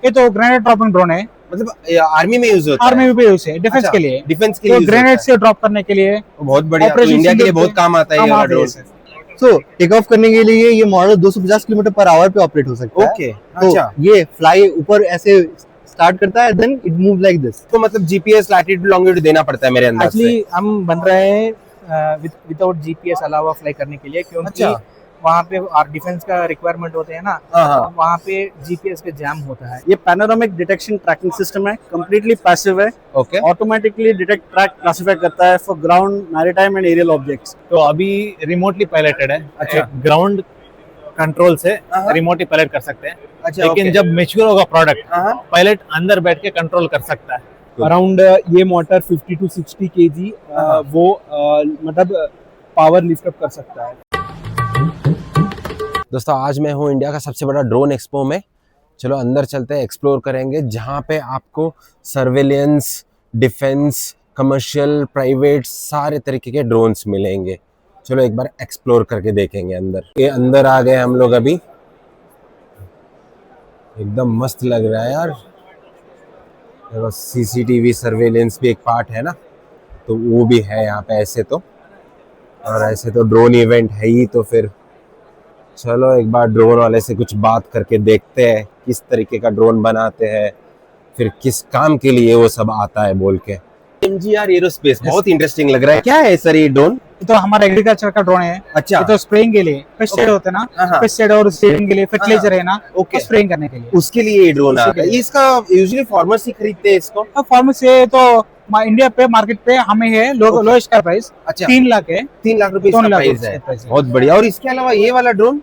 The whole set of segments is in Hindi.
ये तो ग्रेनेड ड्रॉपिंग ड्रोन है। मतलब आर्मी में यूज होता है? आर्मी में भी यूज है, डिफेंस अच्छा, के लिए। डिफेंस के लिए तो use ग्रेनेड होता से ड्रॉप करने के लिए। है। बहुत बढ़िया, तो ऑपरेशन इंडिया के लिए सिंदूर बहुत पे काम आता है ये काम वाला आते हैं ड्रोन। इसे। सो टेक ऑफ करने के लिए ये मॉडल 250 किलोमीटर पर आवर पे ऑपरेट हो सकता है। ओके, तो अच्छा। ये फ्लाई ऊपर ऐसे स्टार्ट करता है, then it move like this. तो मतलब जीपीएस लैटिट्यूड लॉन्गिट्यूड देना पड़ता है मेरे अंदाज से। एक्चुअली हम बन रहे हैं विदाउट जीपीएस अलावा फ्लाई करने के लिए, क्योंकि अच्छा। वहाँ पे डिफेंस का रिक्वायरमेंट होते हैं ना, हाँ, हाँ। वहाँ पे जीपीएस का जैम होता है। ये पैनोरामिक डिटेक्शन ट्रैकिंग सिस्टम है, कंप्लीटली पैसिव है, okay, automatically detect track classify करता है for ground maritime and aerial objects. तो अभी रिमोटली पायलटेड है। अच्छा। ग्राउंड कंट्रोल से हाँ। रिमोटली पायलट कर सकते हैं। अच्छा, लेकिन ओके। जब मैच्योर होगा प्रोडक्ट, हाँ, पायलट अंदर बैठ के कंट्रोल कर सकता है। अराउंड ये मोटर 50 to 60 kg वो मतलब पावर लिफ्ट अप कर सकता है। दोस्तों आज मैं हूँ इंडिया का सबसे बड़ा ड्रोन एक्सपो में। चलो अंदर चलते हैं, एक्सप्लोर करेंगे, जहाँ पे आपको सर्वेलेंस, डिफेंस, कमर्शियल, प्राइवेट सारे तरीके के ड्रोन्स मिलेंगे। चलो एक बार एक्सप्लोर करके देखेंगे अंदर। ये अंदर आ गए हम लोग अभी, एकदम मस्त लग रहा है यार। देखो सीसीटीवी सर्वेलेंस भी एक पार्ट है ना, तो वो भी है यहाँ पे ऐसे तो। और ऐसे तो ड्रोन इवेंट है ही, तो फिर चलो एक बार ड्रोन वाले से कुछ बात करके देखते हैं किस तरीके का ड्रोन बनाते हैं, फिर किस काम के लिए वो सब आता है बोल के। MGR एरोस्पेस बहुत इंटरेस्टिंग लग रहा है। क्या है सर ये ड्रोन? ये तो हमारा एग्रीकल्चर का ड्रोन है। अच्छा, ये तो स्प्रेइंग के लिए, पेस्टिसाइड होते हैं ना, हाँ। पेस्टिसाइड और स्प्रेइंग के लिए, फर्टिलाइजर है ना, ओके, स्प्रेइंग करने के लिए। उसके लिए ये ड्रोन उसके आता है। लिए। इसका यूजुअली फार्मर्स ही खरीदते हैं इसको। तो फार्म से तो इंडिया पे मार्केट पे हमें है लोएस्ट का प्राइस अच्छा, 3 लाख है। 3 लाख रुपए 3 इसका लाख प्राइस रुपए है। प्राइस है। बहुत बढ़िया। और इसके अलावा ये वाला ड्रोन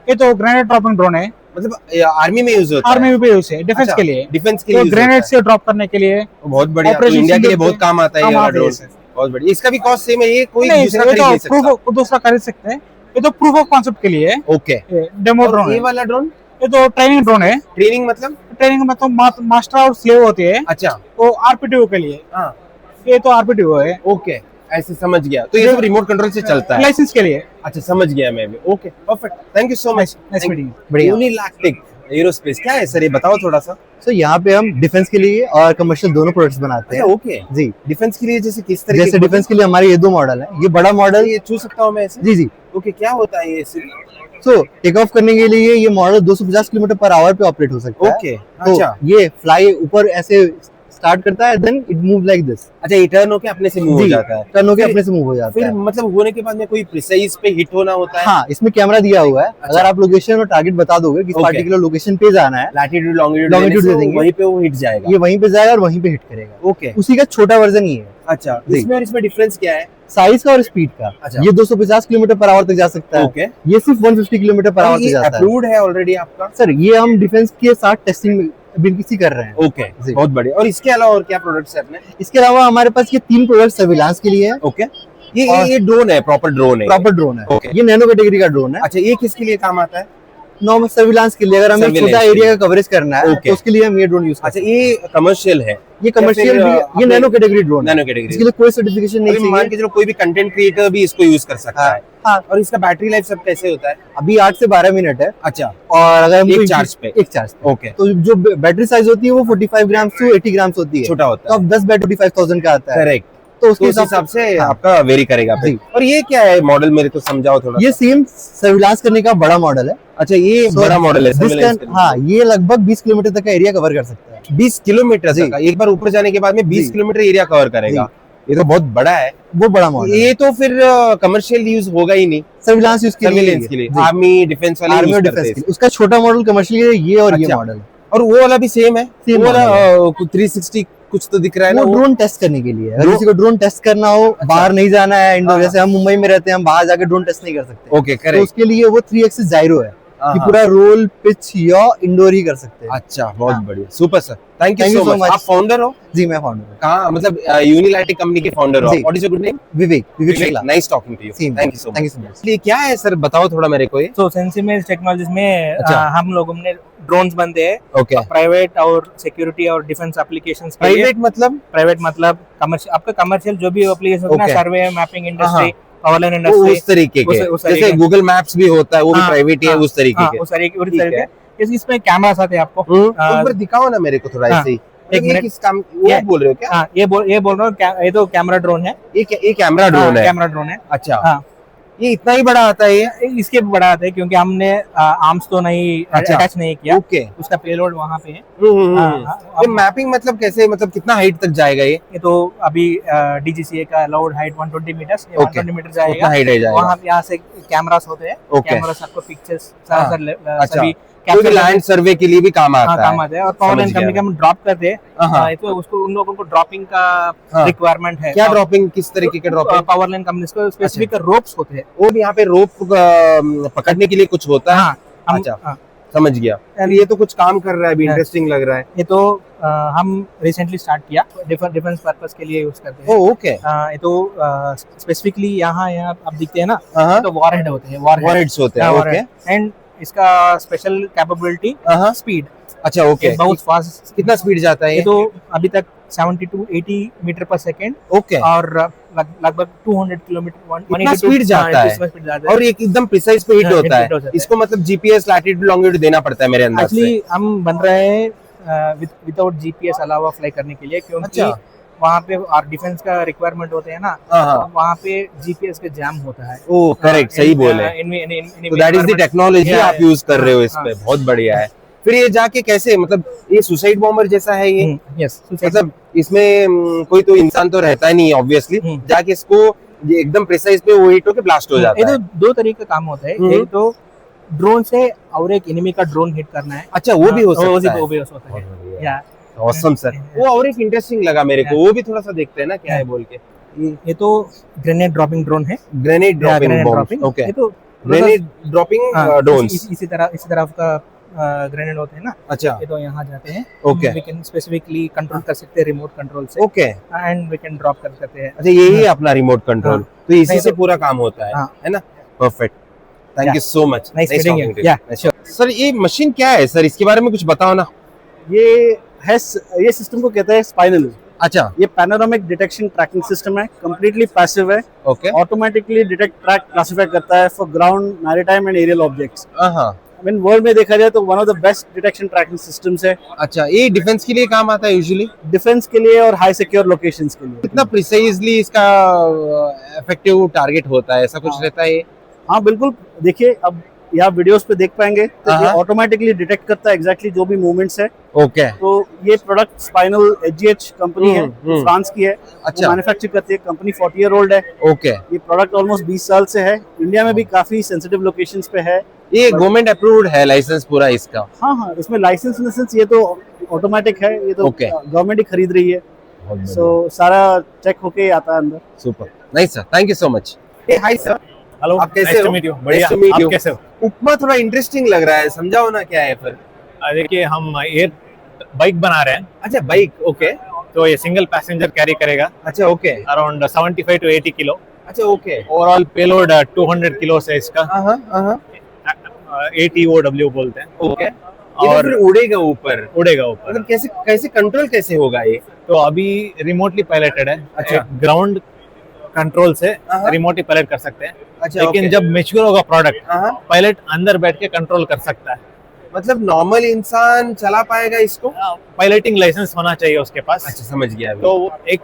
ये तो ग्रेनेड ड्रॉपिंग ड्रोन है। मतलब आर्मी में यूज होता है? आर्मी में भी यूज है, डिफेंस अच्छा, के लिए। डिफेंस के लिए तो use ग्रेनेड होता है। से ड्रॉप करने के लिए। बहुत बढ़िया, तो ऑपरेशन इंडिया के लिए सिंदूर बहुत पे काम आता है ये काम वाला आते हैं ड्रोन। इसे। बहुत बढ़िया। इसका भी कॉस्ट सेम है, ये कोई नहीं, दूसरा ये खरीद नहीं तो सकता? प्रूफ दूसरा खरीद सकते हैं। ये तो प्रूफ ऑफ कॉन्सेप्ट के लिए है, ओके। डेमो और ड्रोन ये है। वाला ड्रोन ये तो ट्रेनिंग ड्रोन है। ट्रेनिंग मतलब? ट्रेनिंग में तो मास्टर और स्लेव होते हैं, अच्छा, तो आरपीटीओ के लिए। हाँ, ये तो आरपीटीओ है, ओके, ऐसे समझ गया। तो ये सब रिमोट कंट्रोल से चलता है? लाइसेंस के लिए। अच्छा, समझ गया मैं भी। Okay, perfect, thank you so much. Nice meeting. बढ़िया। यूनिलैक्टिक एरोस्पेस क्या है सर, ये बताओ थोड़ा सा। सो यहाँ पे हम डिफेंस के लिए और कमर्शियल दोनों प्रोडक्ट्स बनाते हैं। ओके, जी, डिफेंस के लिए जैसे किस तरीके जैसे डिफेंस के लिए हमारे ये दो मॉडल है। ये बड़ा मॉडल, ये छू सकता हूँ मैं ऐसे? जी जी। ओके, क्या होता है ये? सो टेक ऑफ करने के लिए ये मॉडल 250 किलोमीटर पर आवर पे ऑपरेट हो सकता है। ओके, तो अच्छा, ये फ्लाई ऊपर ऐसे स्टार्ट करता है, then it move like this. अच्छा, ये टर्न होके अपने से मूव हो जाता है? टर्न होके फिर- अपने से मूव हो जाता फिर है। मतलब होने के बाद में कोई प्रिसाइज पे हिट होना होता है? हाँ, इसमें कैमरा दिया हुआ है। अगर आप लोकेशन और टारगेट बता दोगे किस Okay. पार्टिकुलर लोकेशन पे जाना है, लैटिट्यूड लॉन्गिट्यूड Longitude देने दे से देंगे। वहीं पे वो हिट जाएगा? ये वहीं पे जाएगा और वहीं पे हिट करेगा। ओके, उसी का छोटा वर्जन ही है। अच्छा, जी। इसमें और इसमें डिफरेंस क्या है? साइज का और स्पीड का। अच्छा। ये 250 किलोमीटर पर आवर तक जा सकता है। ओके, ये सिर्फ 150 किलोमीटर पर आवर और तक ये जाता है। अप्रूव्ड है ऑलरेडी आपका? सर, ये हम डिफेंस के साथ टेस्टिंग बिल्कुल कर रहे हैं। ओके, जी। बहुत बढ़िया। और इसके अलावा और क्या प्रोडक्ट्स है अपने? इसके अलावा हमारे पास ये 3 प्रोडक्ट सर्विलांस के लिए है। ओके, ये और- ये ड्रोन है, प्रॉपर ड्रोन है? प्रॉपर ड्रोन है। Okay. ये नैनो कैटेगरी का ड्रोन है। अच्छा, ये किसके लिए काम आता है? नॉर्मल सर्विलांस के लिए, अगर हमें Surveillance छोटा के लिए। एरिया का कवरेज करना है Okay. तो उसके लिए हम ये ड्रोन यूज अच्छा, ये कमर्शियल है? ये कमर्शियल या फिर, भी, ये अपने- नैनो कैटेगरी ड्रोन है। नैनो इसके कैटेगरी? लिए कोई सर्टिफिकेशन नहीं अभी मान चाहिए। के चलो कोई भी कंटेंट क्रिएटर भी इसको यूज कर सकता हाँ, है। हाँ। और इसका बैटरी लाइफ सब कैसे होता है? अभी 8 से 12 मिनट है। अच्छा, और अगर हमको एक चार्ज पे? एक चार्ज पे। ओके, तो जो बैटरी साइज होती है वो 45 ग्राम टू 80 ग्राम होती है। छोटा तो होता है। अब 10 बाय 45,000 का आता है। करेक्ट, तो उसके तो उस हिसाब से हाँ। आपका वेरी करेगा फिर। जी। और ये क्या है मॉडल, मेरे को समझाओ थोड़ा। ये सेम सर्विलांस करने का बड़ा मॉडल है। अच्छा, ये So, बड़ा मॉडल है this surveillance can- के लिए। हाँ, ये लगभग 20 किलोमीटर तक का एरिया कवर कर सकता है। 20 किलोमीटर जी। तक का? एक बार ऊपर जाने के बाद में 20 जी। किलोमीटर एरिया कवर करेगा? ये तो बहुत बड़ा है। वो बड़ा मॉडल है। ये तो फिर कमर्शियल यूज होगा ही नहीं, सर्विलांस यूज के लिए, सर्वेलेंस के लिए। जी। आर्मी डिफेंस वाले आर्मी यूज और करते डिफेंस हैं के लिए। उसका छोटा मॉडल कमर्शियल ये और ये अच्छा। मॉडल। और वो वाला भी सेम है? Same वो वाला model 360 कुछ तो दिख रहा है ना वो वो? ड्रोन टेस्ट करने के लिए है। अगर Drone- किसी को ड्रोन टेस्ट करना हो, बाहर नहीं जाना है इंडोर, हाँ। जैसे हम मुंबई में रहते हैं, हम बाहर जाके ड्रोन टेस्ट नहीं कर सकते। ओके, तो करेक्ट। उसके लिए वो 3 एक्सिस जायरो है कि हाँ। पूरा रोल, पिच या इंडोर ही कर सकते हैं। अच्छा, बहुत हाँ। बढ़िया, super sir, thank Thank you you so so much. much. आप फाउंडर हो? जी, मैं फाउंडर हूँ। कहाँ, मतलब यूनिलैटिक कंपनी के फाउंडर हो? जी। What is your good name? Vivek Shukla. Nice talking to you, thank you so thank you much. So much. ये क्या है सर, बताओ थोड़ा मेरे को ये। तो सेंसिमेज टेक्नोलॉजीज में अच्छा। हम लोगों ने ड्रोन्स बनते हैं ओके, प्राइवेट और सिक्योरिटी और डिफेंस एप्लीकेशंस के लिए। प्राइवेट मतलब? प्राइवेट मतलब कमर्शियल, आपका कमर्शियल जो भी एप्लीकेशन होता है Okay. ना, सर्वे, मैपिंग हाँ। इंडस्ट्री, पावर लाइन वो इंडस्ट्री, उस तरीके के, उस तरीके जैसे के। गूगल मैप्स भी होता है वो भी हाँ, प्राइवेट ही है, हाँ, उस तरीके हाँ, के। उस तरीके ठीक है। इसमें कैमरास आते हैं आपको। एक बार दिखाओ ना मेरे को थोड़ा हाँ, ऐसे ही। एक ये मिनट। किस काम वो ये- बोल रहे हो क्या? हाँ, ये बोल रहा हूँ, ये तो कैमरा ड्रोन है। ये कैमरा ड्रोन है। कैमरा ड्रोन है। अच्छा, हाँ, ये इतना ही बड़ा आता है ये? इसके बड़ा आता है क्योंकि हमने आर्म्स तो नहीं अच्छा। अटैच नहीं किया। ओके। उसका पेलोड वहाँ पे है। हाँ, हाँ, ये मैपिंग मतलब कैसे, मतलब कितना हाइट तक जाएगा ये? ये तो अभी DGCA का allowed height 120 metres, Okay. 120 metre उतना जाएगा। हाइट है जाएगा। वहाँ पे यहाँ से कैमरास होते हैं। Okay. कैमरास आपको पिक्चर्स हाँ, अच्छा। सभी कोई capture लैंड सर्वे के लिए भी काम हाँ, आता काम है। आते हैं। और पावर समझ लाइन गया कंपनी का हम ड्रॉप करते हैं। हाँ। तो उसको उन लोगों को ड्रॉपिंग का हाँ। रिक्वायरमेंट है। क्या ड्रॉपिंग, किस तरीके के ड्रॉपिंग? पावर लाइन कंपनी को स्पेसिफिक रोप्स होते हैं। वो भी यहाँ पे रोप पकड़ने के लिए कुछ होता है? हाँ, हम- अच्छा। हाँ, समझ गया। And- ये तो कुछ काम कर रहा है, अभी हाँ। इंटरेस्टिंग लग रहा है। ये तो हम रिसेंटली स्टार्ट किया, डिफेंस पर्पस के लिए यूज करते हैं। ओ ओके। ये तो स्पेसिफिकली यहाँ आप दिखते हैं ना, हाँ, ये तो वॉरहेड होते हैं। वॉरहेड्स होते हैं। ओके। एंड इसका स्पेशल कैपेबिलिटी हाँ, स्पीड। अच्छा ओके। बहुत फास्ट। कितना स्पीड जाता है ये ये? तो अभी तक 70 to 80 मीटर पर सेकेंड ओके। और लगभग 200 किलोमीटर इतना स्पीड जाता है? स्पीड जाता है। और ये एकदम प्रिसाइज पे हिट हाँ, होता hit होता है। है। इसको मतलब जीपीएस लैटिट्यूड लॉन्गिट्यूड देना पड़ता है मेरे अंदाज से। एक्चुअली हम बन रहे हैं विदाउट जीपीएस अलावा फ्लाई करने के लिए, क्योंकि अच्छा। वहाँ पे और डिफेंस का रिक्वायरमेंट होते हैं ना, हाँ, हाँ। वहाँ पे जीपीएस का जैम होता है। ओ करेक्ट, सही बोले। तो that is the technology Yeah, आप यूज कर रहे हो इस हाँ। पे, बहुत बढ़िया है। फिर ये जाके कैसे, मतलब ये सुसाइड बॉम्बर जैसा है ये? यस, मतलब इसमें कोई तो इंसान तो रहता नहीं ऑब्वियसली, हम्म। जाके इसको ये एकदम प्रिसाइज पे वो हिट होके ब्लास्ट हो ये जाता तो है। दो तरीके का काम होता है। एक तो ड्रोन से और एक एनिमी का ड्रोन हिट करना है। अच्छा, वो भी हो हाँ, सकता है। वो भी हो सकता है। बहुत बढ़िया। या ऑसम सर। वो और एक इंटरेस्टिंग लगा मेरे को, वो भी थोड़ा सा देखते हैं ना क्या है बोल के। ये तो ग्रेनेड ड्रॉपिंग ड्रोन है। Grenade dropping grenade bomb. Dropping. Okay. ये तो ग्रेनेड ड्रॉपिंग ड्रोन्स। इसी तरफ का ग्रेनेड होते हैं ना, अच्छा ये तो यहाँ जाते हैं। Okay. We can specifically control कर सकते हैं रिमोट कंट्रोल से, okay. And we can drop कर सकते हैं। अच्छा, यही है अपना रिमोट कंट्रोल। हाँ। तो इसी नहीं से तो- पूरा काम होता हाँ। है ना? Perfect, thank you so much. Nice meeting you. Yeah, sir ये मशीन क्या है सर, इसके बारे में कुछ बताओ ना। ये सिस्टम को कहते हैं स्पाइनल। अच्छा ये पैनोरामिक डिटेक्शन ट्रैकिंग सिस्टम है, कंप्लीटली पैसिव है, okay. Automatically detect track classify करता है for ground, maritime and aerial objects. हाँ, आई मीन वर्ल्ड में देखा जाए तो one of the best detection tracking systems है, अच्छा ये डिफेंस के लिए काम आता है यूजुअली? डिफेंस के लिए और हाई सिक्योर लोकेशंस के लिए। कितना प्रिसाइजली इसका इफेक्टिव टारगेट होता है, ऐसा कुछ हाँ। रहता है ये? हाँ बिल्कुल, देखिए अब यहाँ वीडियोस पे देख पाएंगे तो ये हाँ। ऑटोमेटिकली डिटेक्ट करता है एग्जैक्टली जो भी मूवमेंट्स है। ओके। तो ये प्रोडक्ट स्पाइनल HGH कंपनी है, हम्म। फ्रांस की है, अच्छा मैन्युफैक्चर करती है, कंपनी 40 ईयर ओल्ड है। ओके। ये प्रोडक्ट ऑलमोस्ट 20 साल से है, इंडिया में भी काफी सेंसिटिव लोकेशंस पे है। ये गवर्नमेंट अप्रूव्ड है लाइसेंस पूरा इसका? हाँ हाँ, इसमें लाइसेंस लाइसेंस ये तो ऑटोमेटिक है, ये तो Okay. गवर्नमेंट ही खरीद रही है, सो सारा चेक होके आता है अंदर। Super, nice sir, thank you so much. Hi sir, hello, आप कैसे nice to हो? meet you. बढ़िया, Nice to meet आप you. कैसे हो? उपमा थोड़ा इंटरेस्टिंग लग रहा है, समझाओ ना क्या है फिर। देखिए हम एयर बाइक बना रहे हैं, अच्छा बाइक, ओके। तो ये सिंगल पैसेंजर कैरी करेगा अच्छा ओके। Around 75 to 80 kilo. अच्छा ओके। ओवरऑल पेलोड 200 किलो है इसका। हाँ, ATOW बोलते हैं। ओके। और और फिर उड़ेगा ऊपर, उड़ेगा ऊपर। मतलब कैसे कैसे कंट्रोल कैसे होगा ये? तो अभी रिमोटली पायलटेड है। अच्छा। ग्राउंड कंट्रोल से हाँ। रिमोटली पायलट कर सकते हैं। अच्छा लेकिन okay. जब मैच्योर होगा प्रोडक्ट, हाँ, पायलट अंदर बैठ के कंट्रोल कर सकता है। मतलब नॉर्मल इंसान चला पाएगा इसको? पायलटिंग लाइसेंस होना चाहिए उसके पास। अच्छा समझ गया अभी। तो एक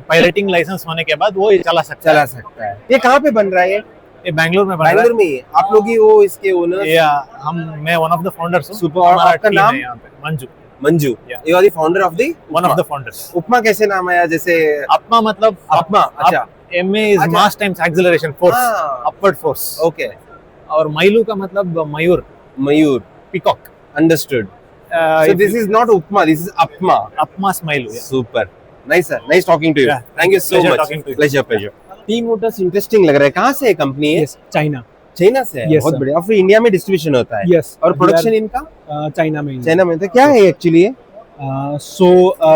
पायलटिंग लाइसेंस होने के बाद वो ये चला सकता चला सकता है। ये कहाँ पे बन रहा है? ये बैंगलोर में बन रहा है। बैंगलोर में ही है? आप लोग ही वो इसके ओनर? या मैं वन ऑफ द फाउंडर्स हूँ। Super, और हमारा आपका team नाम? है यहाँ पे, Manju, Manju. Yeah. You are the founder of the one of the founders. Upma कैसे नाम आया? जैसे अपमा मतलब अपमा, अच्छा। MA इज अच्छा। मास टाइम्स एक्सेलरेशन फोर्स, हाँ। Upward force. ओके। और माइलू का मतलब मयूर, मयूर, peacock. Understood. So this is not upma, this is apma. अपमा स्माइलू। Super. Nice sir. Nice talking to you. Yeah. Thank you so Pleasure much. talking to you. Pleasure. Team Motors interesting लग रहा है। कहाँ से है कंपनी है? Yes, China. चाइना से है? Yes, बहुत sir. बढ़िया। और फिर इंडिया में डिस्ट्रीब्यूशन होता है? यस। और प्रोडक्शन इनका चाइना में। चाइना में होता है? क्या है एक्चुअली ये? So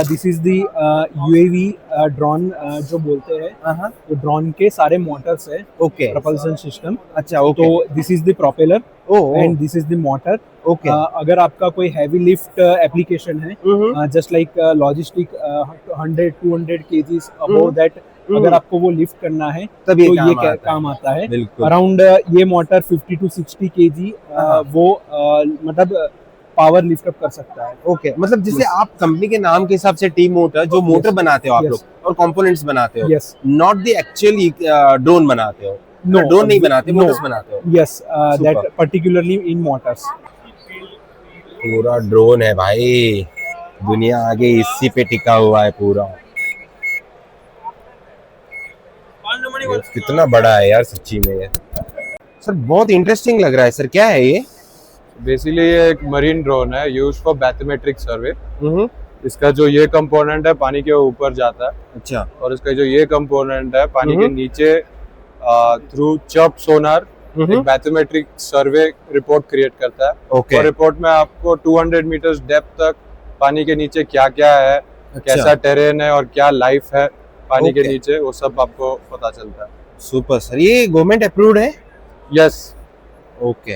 this is the UAV drone जो बोलते हैं, हाँ, वो ड्रोन के सारे मोटर्स है, ओके। Propulsion system. अच्छा ओके। तो this is the propeller oh and this is the motor. Okay. अगर आपका कोई हैवी लिफ्ट एप्लीकेशन है, just like logistic 100-200 kgs above that, अगर आपको वो लिफ्ट करना है तब तो ये ये काम आता है। काम आता है। बिल्कुल। अराउंड ये मोटर 50 to 60 kg वो मतलब पावर लिफ्ट अप कर सकता है। ओके, मतलब जैसे आप कंपनी के नाम के हिसाब से टीम मोटर, जो मोटर Yes. बनाते हो आप Yes. लोग और कंपोनेंट्स बनाते हो, Yes. Not the actually drone बनाते हो। No, ड्रोन नहीं बनाते, no. मोटर्स बनाते हो। Yes, that Super. particularly in motors. पूरा ड्रोन है भाई, दुनिया आगे इसी पे टिका हुआ है पूरा। ये कितना बड़ा है यार सच्ची में ये। सर बहुत इंटरेस्टिंग लग रहा है सर, क्या है ये? बेसिकली ये एक मरीन ड्रोन है यूज फॉर बैथमेट्रिक सर्वे। हम्म, इसका जो ये कंपोनेंट है पानी के ऊपर जाता है, अच्छा और इसका जो ये कंपोनेंट है पानी के हम्म। नीचे थ्रू चर्प सोनार एक बैथमेट्रिक सर्वे रिपोर्ट क्रिएट करता है। ओके, और रिपोर्ट में आपको 200 मीटर्स डेप्थ तक पानी के नीचे क्या क्या है, कैसा टेरेन है और क्या लाइफ है पानी के Okay. नीचे, वो सब आपको पता चलता है। सुपर सर, ये गवर्नमेंट अप्रूव्ड है? यस। ओके,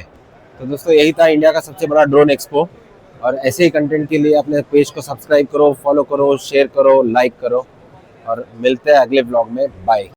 तो दोस्तों यही था इंडिया का सबसे बड़ा ड्रोन एक्सपो, और ऐसे ही कंटेंट के लिए अपने पेज को सब्सक्राइब करो, फॉलो करो, शेयर करो, लाइक करो, और मिलते हैं अगले ब्लॉग में। बाय।